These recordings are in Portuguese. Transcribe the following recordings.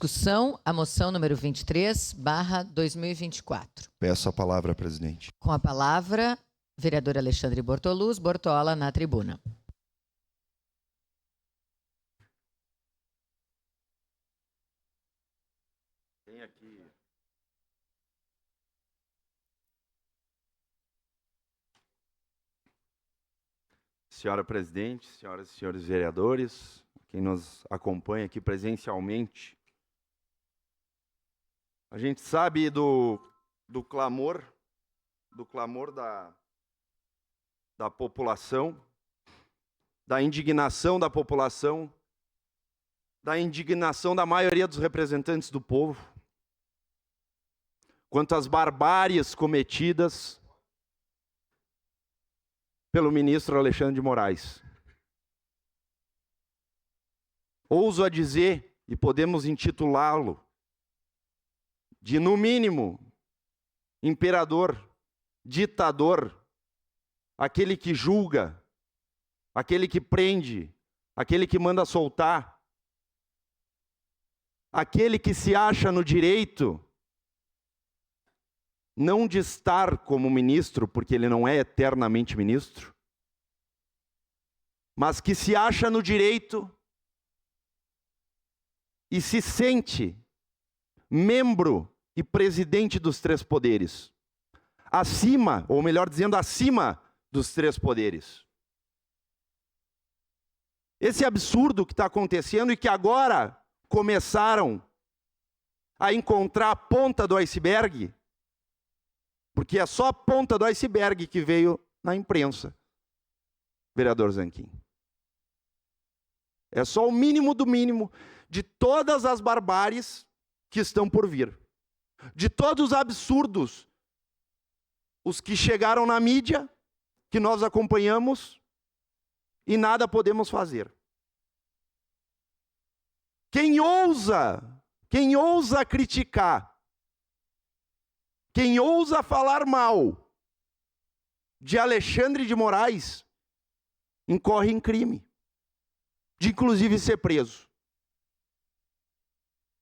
Discussão, a moção número 23/2024. Peço a palavra, presidente. Com a palavra, vereador Alexandre Bortola, na tribuna. Tem aqui. Senhora presidente, senhoras e senhores vereadores, quem nos acompanha aqui presencialmente, a gente sabe do clamor da população, da indignação da população, da indignação da maioria dos representantes do povo, quanto às barbáries cometidas pelo ministro Alexandre de Moraes. Ouso a dizer, e podemos intitulá-lo, de, no mínimo, imperador, ditador, aquele que julga, aquele que prende, aquele que manda soltar, aquele que se acha no direito, não de estar como ministro, porque ele não é eternamente ministro, mas que se acha no direito e se sente membro e presidente dos três poderes. Acima, ou melhor dizendo, acima dos três poderes. Esse absurdo que está acontecendo e que agora começaram a encontrar a ponta do iceberg, porque é só a ponta do iceberg que veio na imprensa, vereador Zanquim. É só o mínimo do mínimo de todas as barbáries que estão por vir. De todos os absurdos, os que chegaram na mídia, que nós acompanhamos, e nada podemos fazer. Quem ousa criticar, quem ousa falar mal de Alexandre de Moraes, incorre em crime, de inclusive ser preso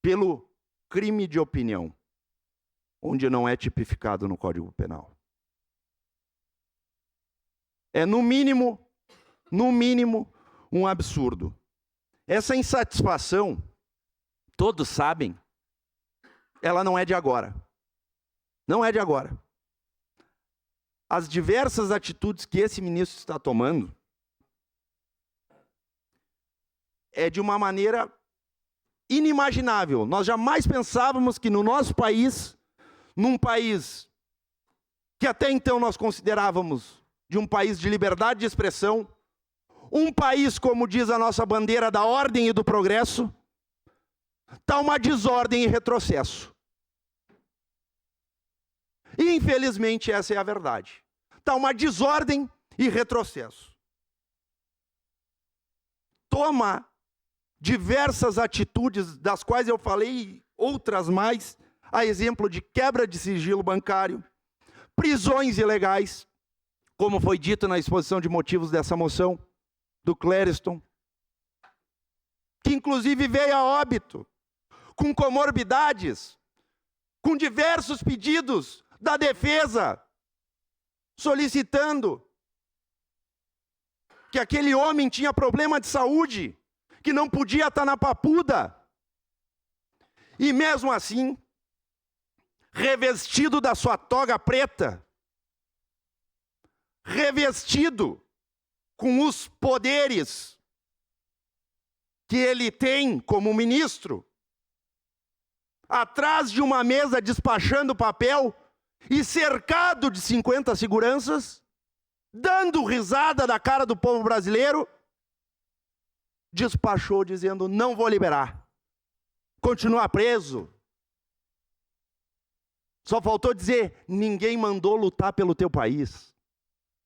pelo crime de opinião, onde não é tipificado no Código Penal. É no mínimo, um absurdo. Essa insatisfação, todos sabem, ela não é de agora. Não é de agora. As diversas atitudes que esse ministro está tomando é de uma maneira inimaginável. Nós jamais pensávamos que no nosso país, num país que até então nós considerávamos de um país de liberdade de expressão, um país, como diz a nossa bandeira, da ordem e do progresso, está uma desordem e retrocesso. E infelizmente essa é a verdade. Está uma desordem e retrocesso. Toma diversas atitudes, das quais eu falei, outras mais, a exemplo de quebra de sigilo bancário, prisões ilegais, como foi dito na exposição de motivos dessa moção, do Clériston, que inclusive veio a óbito, com comorbidades, com diversos pedidos da defesa, solicitando que aquele homem tinha problema de saúde, que não podia estar na papuda. E mesmo assim, revestido da sua toga preta, revestido com os poderes que ele tem como ministro, atrás de uma mesa despachando papel e cercado de 50 seguranças, dando risada da cara do povo brasileiro, despachou dizendo: não vou liberar, continua preso. Só faltou dizer: ninguém mandou lutar pelo teu país.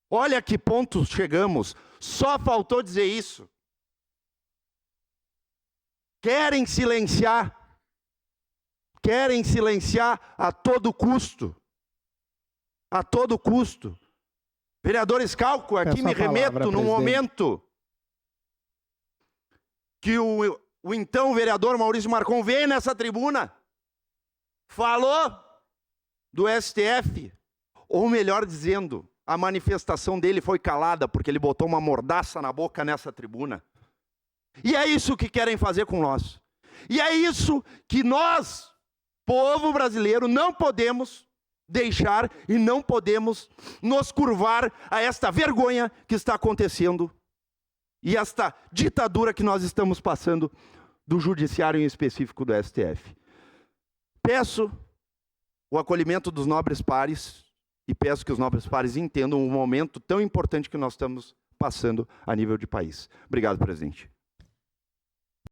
Olha que ponto chegamos, só faltou dizer isso. Querem silenciar a todo custo. A todo custo. Vereador Schalco, aqui me remeto num momento que o o então vereador Maurício Marcon veio nessa tribuna, falou do STF, ou melhor dizendo, a manifestação dele foi calada porque ele botou uma mordaça na boca nessa tribuna. E é isso que querem fazer com nós. E é isso que nós, povo brasileiro, não podemos deixar e não podemos nos curvar a esta vergonha que está acontecendo e esta ditadura que nós estamos passando do judiciário, em específico do STF. Peço o acolhimento dos nobres pares e peço que os nobres pares entendam o momento tão importante que nós estamos passando a nível de país. Obrigado, presidente.